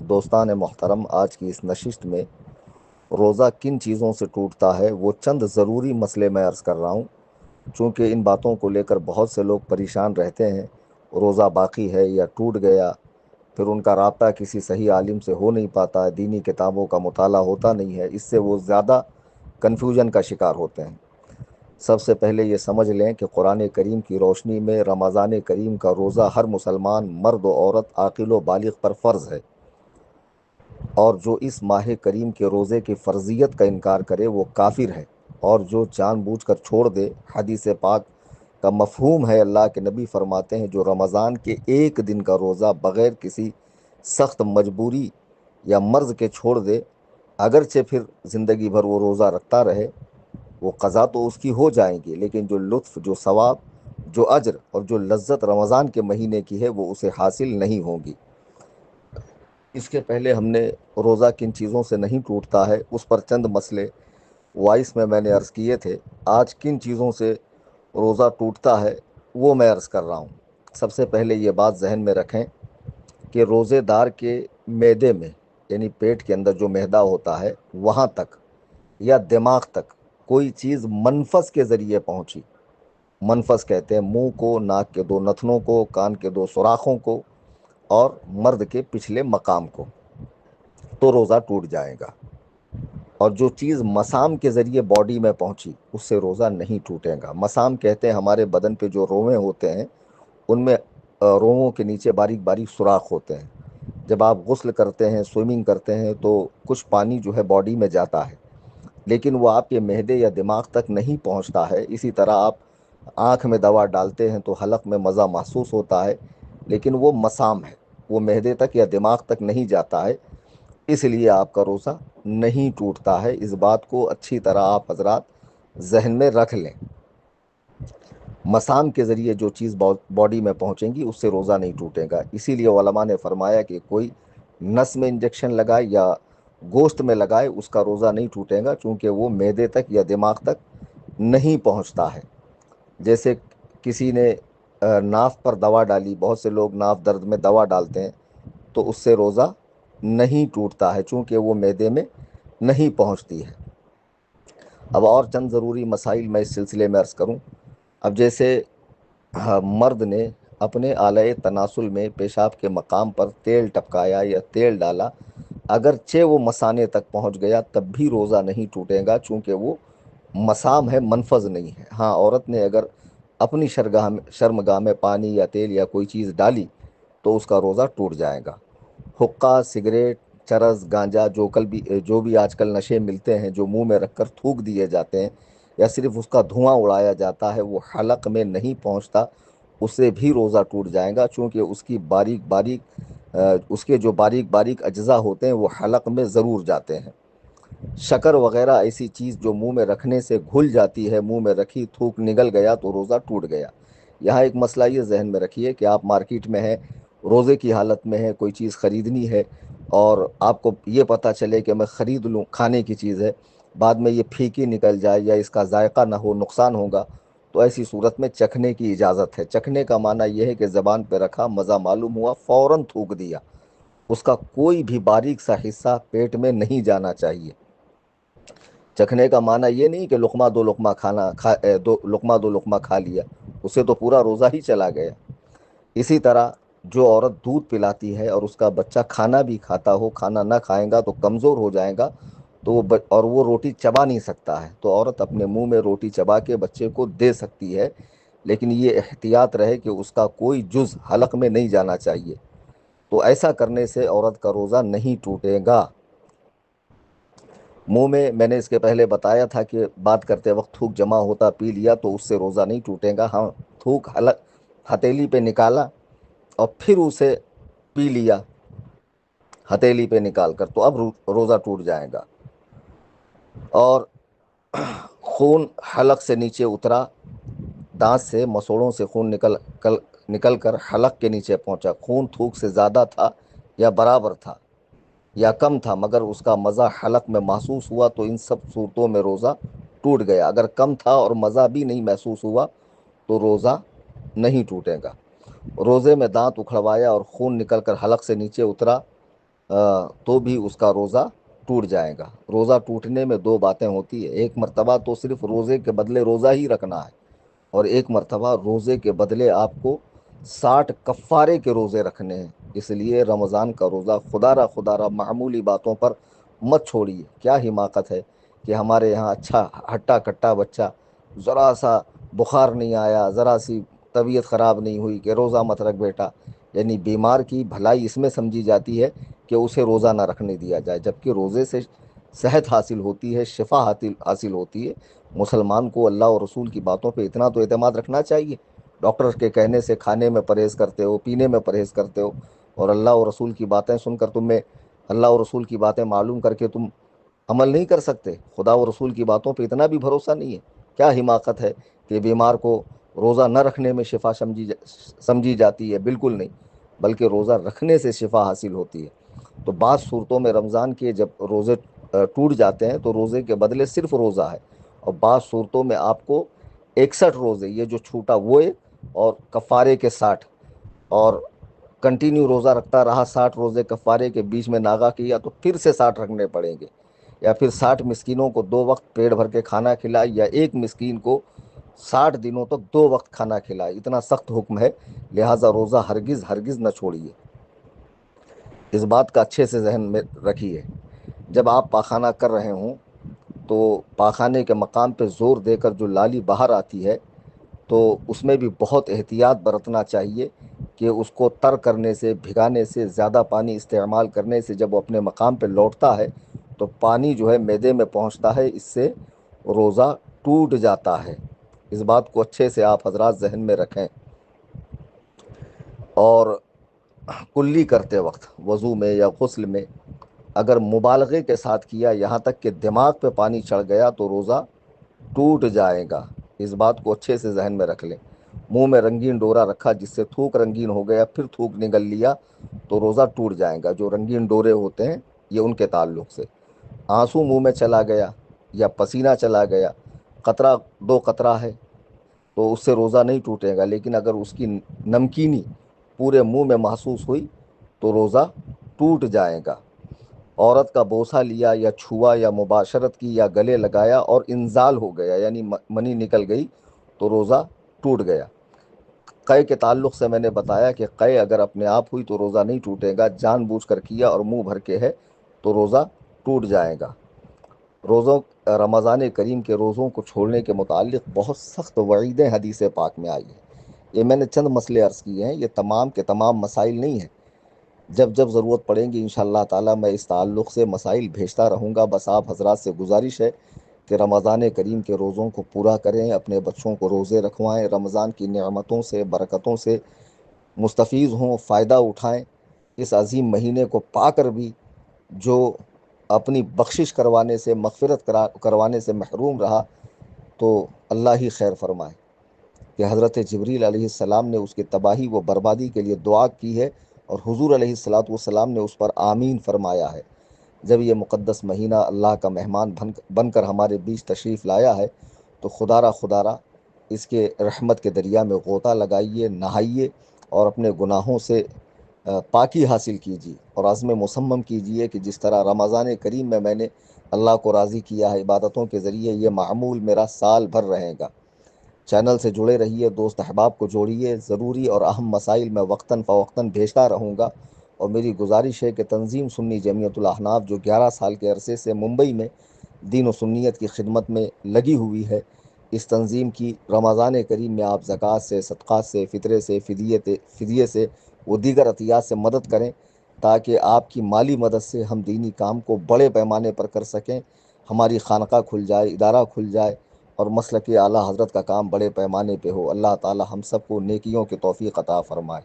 دوستان محترم، آج کی اس نشست میں روزہ کن چیزوں سے ٹوٹتا ہے وہ چند ضروری مسئلے میں عرض کر رہا ہوں، چونکہ ان باتوں کو لے کر بہت سے لوگ پریشان رہتے ہیں۔ روزہ باقی ہے یا ٹوٹ گیا، پھر ان کا رابطہ کسی صحیح عالم سے ہو نہیں پاتا، دینی کتابوں کا مطالعہ ہوتا نہیں ہے، اس سے وہ زیادہ کنفیوژن کا شکار ہوتے ہیں۔ سب سے پہلے یہ سمجھ لیں کہ قرآن کریم کی روشنی میں رمضان کریم کا روزہ ہر مسلمان مرد و عورت عاقل و بالغ پر فرض ہے، اور جو اس ماہ کریم کے روزے کی فرضیت کا انکار کرے وہ کافر ہے، اور جو جان بوجھ کر چھوڑ دے۔ حدیث پاک کا مفہوم ہے، اللہ کے نبی فرماتے ہیں جو رمضان کے ایک دن کا روزہ بغیر کسی سخت مجبوری یا مرض کے چھوڑ دے، اگرچہ پھر زندگی بھر وہ روزہ رکھتا رہے، وہ قضا تو اس کی ہو جائیں گی، لیکن جو لطف، جو ثواب، جو اجر اور جو لذت رمضان کے مہینے کی ہے وہ اسے حاصل نہیں ہوں گی۔ اس کے پہلے ہم نے روزہ کن چیزوں سے نہیں ٹوٹتا ہے اس پر چند مسئلے وائس میں نے عرض کیے تھے۔ آج کن چیزوں سے روزہ ٹوٹتا ہے وہ میں عرض کر رہا ہوں۔ سب سے پہلے یہ بات ذہن میں رکھیں کہ روزے دار کے معدے میں، یعنی پیٹ کے اندر جو معدہ ہوتا ہے وہاں تک یا دماغ تک کوئی چیز منفذ کے ذریعے پہنچی، منفذ کہتے ہیں منہ کو، ناک کے دو نتنوں کو، کان کے دو سوراخوں کو اور مرد کے پچھلے مقام کو، تو روزہ ٹوٹ جائے گا۔ اور جو چیز مسام کے ذریعے باڈی میں پہنچی اس سے روزہ نہیں ٹوٹے گا۔ مسام کہتے ہیں ہمارے بدن پہ جو روئیں ہوتے ہیں ان میں روؤں کے نیچے باریک باریک سوراخ ہوتے ہیں۔ جب آپ غسل کرتے ہیں، سوئمنگ کرتے ہیں تو کچھ پانی جو ہے باڈی میں جاتا ہے، لیکن وہ آپ کے معدے یا دماغ تک نہیں پہنچتا ہے۔ اسی طرح آپ آنکھ میں دوا ڈالتے ہیں تو حلق میں مزہ محسوس ہوتا ہے، لیکن وہ مسام ہے، وہ معدے تک یا دماغ تک نہیں جاتا ہے، اس لیے آپ کا روزہ نہیں ٹوٹتا ہے۔ اس بات کو اچھی طرح آپ حضرات ذہن میں رکھ لیں۔ مسام کے ذریعے جو چیز باڈی میں پہنچیں گی اس سے روزہ نہیں ٹوٹے گا۔ اسی لیے علماء نے فرمایا کہ کوئی نس میں انجیکشن لگائے یا گوشت میں لگائے اس کا روزہ نہیں ٹوٹے گا، چونکہ وہ معدے تک یا دماغ تک نہیں پہنچتا ہے۔ جیسے کسی نے ناف پر دوا ڈالی، بہت سے لوگ ناف درد میں دوا ڈالتے ہیں تو اس سے روزہ نہیں ٹوٹتا ہے، چونکہ وہ معدے میں نہیں پہنچتی ہے۔ اب اور چند ضروری مسائل میں اس سلسلے میں عرض کروں۔ اب جیسے مرد نے اپنے آلۂ تناسل میں پیشاب کے مقام پر تیل ٹپکایا یا تیل ڈالا، اگرچہ وہ مثانے تک پہنچ گیا تب بھی روزہ نہیں ٹوٹے گا، چونکہ وہ مسام ہے، منفذ نہیں ہے۔ ہاں، عورت نے اگر اپنی شرمگاہ میں پانی یا تیل یا کوئی چیز ڈالی تو اس کا روزہ ٹوٹ جائے گا۔ حقہ، سگریٹ، چرس، گانجا، جو بھی آج کل نشے ملتے ہیں جو منہ میں رکھ کر تھوک دیے جاتے ہیں یا صرف اس کا دھواں اڑایا جاتا ہے، وہ حلق میں نہیں پہنچتا، اس سے بھی روزہ ٹوٹ جائے گا، چونکہ اس کے جو باریک باریک اجزاء ہوتے ہیں وہ حلق میں ضرور جاتے ہیں۔ شکر وغیرہ ایسی چیز جو منہ میں رکھنے سے گھل جاتی ہے، منہ میں رکھی تھوک نگل گیا تو روزہ ٹوٹ گیا۔ یہاں ایک مسئلہ یہ ذہن میں رکھیے کہ آپ مارکیٹ میں ہیں، روزے کی حالت میں ہے، کوئی چیز خریدنی ہے اور آپ کو یہ پتہ چلے کہ میں خرید لوں، کھانے کی چیز ہے، بعد میں یہ پھیکی نکل جائے یا اس کا ذائقہ نہ ہو، نقصان ہوگا، تو ایسی صورت میں چکھنے کی اجازت ہے۔ چکھنے کا معنی یہ ہے کہ زبان پہ رکھا، مزہ معلوم ہوا، فوراً تھوک دیا، اس کا کوئی بھی باریک سا حصہ پیٹ میں نہیں جانا چاہیے۔ چکھنے کا معنی یہ نہیں کہ دو لقمہ کھا لیا، اس سے تو پورا روزہ ہی چلا گیا۔ اسی طرح جو عورت دودھ پلاتی ہے اور اس کا بچہ کھانا بھی کھاتا ہو، کھانا نہ کھائے گا تو کمزور ہو جائے گا، اور وہ روٹی چبا نہیں سکتا ہے، تو عورت اپنے منہ میں روٹی چبا کے بچے کو دے سکتی ہے، لیکن یہ احتیاط رہے کہ اس کا کوئی جز حلق میں نہیں جانا چاہیے، تو ایسا کرنے سے عورت کا روزہ نہیں ٹوٹے گا۔ منہ میں نے اس کے پہلے بتایا تھا کہ بات کرتے وقت تھوک جمع ہوتا، پی لیا تو اس سے روزہ نہیں ٹوٹے گا۔ ہاں، تھوک ہتیلی پہ نکالا اور پھر اسے پی لیا ہتیلی پہ نکال کر تو اب روزہ ٹوٹ جائے گا۔ اور خون حلق سے نیچے اترا، دانت سے مسوڑوں سے خون نکل کر حلق کے نیچے پہنچا، خون تھوک سے زیادہ تھا یا برابر تھا یا کم تھا مگر اس کا مزہ حلق میں محسوس ہوا تو ان سب صورتوں میں روزہ ٹوٹ گیا۔ اگر کم تھا اور مزہ بھی نہیں محسوس ہوا تو روزہ نہیں ٹوٹے گا۔ روزے میں دانت اکھڑوایا اور خون نکل کر حلق سے نیچے اترا تو بھی اس کا روزہ ٹوٹ جائے گا۔ روزہ ٹوٹنے میں دو باتیں ہوتی ہیں، ایک مرتبہ تو صرف روزے کے بدلے روزہ ہی رکھنا ہے، اور ایک مرتبہ روزے کے بدلے آپ کو 60 کفارے کے روزے رکھنے ہیں۔ اس لیے رمضان کا روزہ خدا را معمولی باتوں پر مت چھوڑیے۔ کیا حماقت ہے کہ ہمارے یہاں اچھا ہٹا کٹا بچہ، ذرا سا بخار نہیں آیا، ذرا سی طبیعت خراب نہیں ہوئی کہ روزہ مت رکھ بیٹا، یعنی بیمار کی بھلائی اس میں سمجھی جاتی ہے کہ اسے روزہ نہ رکھنے دیا جائے، جبکہ روزے سے صحت حاصل ہوتی ہے، شفا حاصل ہوتی ہے۔ مسلمان کو اللہ اور رسول کی باتوں پہ اتنا تو اعتماد رکھنا چاہیے۔ ڈاکٹر کے کہنے سے کھانے میں پرہیز کرتے ہو، پینے میں پرہیز کرتے ہو، اور اللہ اور رسول کی باتیں سن کر تمہیں اللہ اور رسول کی باتیں معلوم کر کے تم عمل نہیں کر سکتے، خدا و رسول کی باتوں پہ اتنا بھی بھروسہ نہیں ہے۔ کیا حماقت ہے کہ بیمار کو روزہ نہ رکھنے میں شفا سمجھی جاتی ہے؟ بالکل نہیں، بلکہ روزہ رکھنے سے شفا حاصل ہوتی ہے۔ تو بعض صورتوں میں رمضان کے جب روزے ٹوٹ جاتے ہیں تو روزے کے بدلے صرف روزہ ہے، اور بعض صورتوں میں آپ کو 61 روزے، یہ جو چھوٹا وہ ہے، اور کفارے کے 60، اور کنٹینیو روزہ رکھتا رہا، 60 روزے کفارے کے بیچ میں ناغا کیا تو پھر سے 60 رکھنے پڑیں گے، یا پھر 60 مسکینوں کو 2 وقت پیٹ بھر کے کھانا کھلائے، یا ایک مسکین کو 60 دنوں تک 2 وقت کھانا کھلائے۔ اتنا سخت حکم ہے، لہٰذا روزہ ہرگز ہرگز نہ چھوڑیے۔ اس بات کا اچھے سے ذہن میں رکھیے، جب آپ پاخانہ کر رہے ہوں تو پاخانے کے مقام پہ زور دے کر جو لالی باہر آتی ہے تو اس میں بھی بہت احتیاط برتنا چاہیے کہ اس کو تر کرنے سے، بھگانے سے، زیادہ پانی استعمال کرنے سے جب وہ اپنے مقام پہ لوٹتا ہے تو پانی جو ہے معدے میں پہنچتا ہے، اس سے روزہ ٹوٹ جاتا ہے۔ اس بات کو اچھے سے آپ حضرات ذہن میں رکھیں۔ اور کلی کرتے وقت وضو میں یا غسل میں اگر مبالغے کے ساتھ کیا، یہاں تک کہ دماغ پہ پانی چڑھ گیا، تو روزہ ٹوٹ جائے گا۔ اس بات کو اچھے سے ذہن میں رکھ لیں۔ منہ میں رنگین ڈورا رکھا جس سے تھوک رنگین ہو گیا، پھر تھوک نگل لیا، تو روزہ ٹوٹ جائے گا۔ جو رنگین ڈورے ہوتے ہیں یہ ان کے تعلق سے۔ آنسو منہ میں چلا گیا یا پسینہ چلا گیا، قطرہ 2 قطرہ ہے تو اس سے روزہ نہیں ٹوٹے گا، لیکن اگر اس کی نمکینی پورے منہ میں محسوس ہوئی تو روزہ ٹوٹ جائے گا۔ عورت کا بوسہ لیا یا چھوا یا مباشرت کی یا گلے لگایا اور انزال ہو گیا، یعنی منی نکل گئی، تو روزہ ٹوٹ گیا۔ قے کے تعلق سے میں نے بتایا کہ قے اگر اپنے آپ ہوئی تو روزہ نہیں ٹوٹے گا، جان بوجھ کر کیا اور منہ بھر کے ہے تو روزہ ٹوٹ جائے گا۔ روزوں رمضان کریم کے روزوں کو چھوڑنے کے متعلق بہت سخت وعیدیں حدیث پاک میں آئی ہیں۔ یہ میں نے چند مسئلے عرض کیے ہیں، یہ تمام کے تمام مسائل نہیں ہیں۔ جب جب ضرورت پڑیں گی انشاءاللہ تعالی میں اس تعلق سے مسائل بھیجتا رہوں گا۔ بس آپ حضرات سے گزارش ہے کہ رمضان کریم کے روزوں کو پورا کریں، اپنے بچوں کو روزے رکھوائیں، رمضان کی نعمتوں سے، برکتوں سے مستفیض ہوں، فائدہ اٹھائیں۔ اس عظیم مہینے کو پا کر بھی جو اپنی بخشش کروانے سے، مغفرت کروانے سے محروم رہا تو اللہ ہی خیر فرمائے کہ حضرت جبریل علیہ السلام نے اس کی تباہی و بربادی کے لیے دعا کی ہے، اور حضور علیہ السلام نے اس پر آمین فرمایا ہے۔ جب یہ مقدس مہینہ اللہ کا مہمان بن کر ہمارے بیچ تشریف لایا ہے تو خدا را اس کے رحمت کے دریا میں غوطہ لگائیے، نہائیے، اور اپنے گناہوں سے پاکی حاصل کیجیے، اور عزم مصمم کیجیے کہ جس طرح رمضان کریم میں نے اللہ کو راضی کیا ہے عبادتوں کے ذریعے، یہ معمول میرا سال بھر رہے گا۔ چینل سے جڑے رہیے، دوست احباب کو جوڑیے، ضروری اور اہم مسائل میں وقتاً فوقتاً بھیجتا رہوں گا۔ اور میری گزارش ہے کہ تنظیم سنی جمعیت الاحناف جو 11 سال کے عرصے سے ممبئی میں دین و سنیت کی خدمت میں لگی ہوئی ہے، اس تنظیم کی رمضان کریم میں آپ زکوٰۃ سے، صدقات سے، فطرے سے، فدیے سے و دیگر عطیات سے مدد کریں، تاکہ آپ کی مالی مدد سے ہم دینی کام کو بڑے پیمانے پر کر سکیں، ہماری خانقاہ کھل جائے، ادارہ کھل جائے، اور مسلک اعلیٰ حضرت کا کام بڑے پیمانے پہ ہو۔ اللہ تعالی ہم سب کو نیکیوں کی توفیق عطا فرمائے۔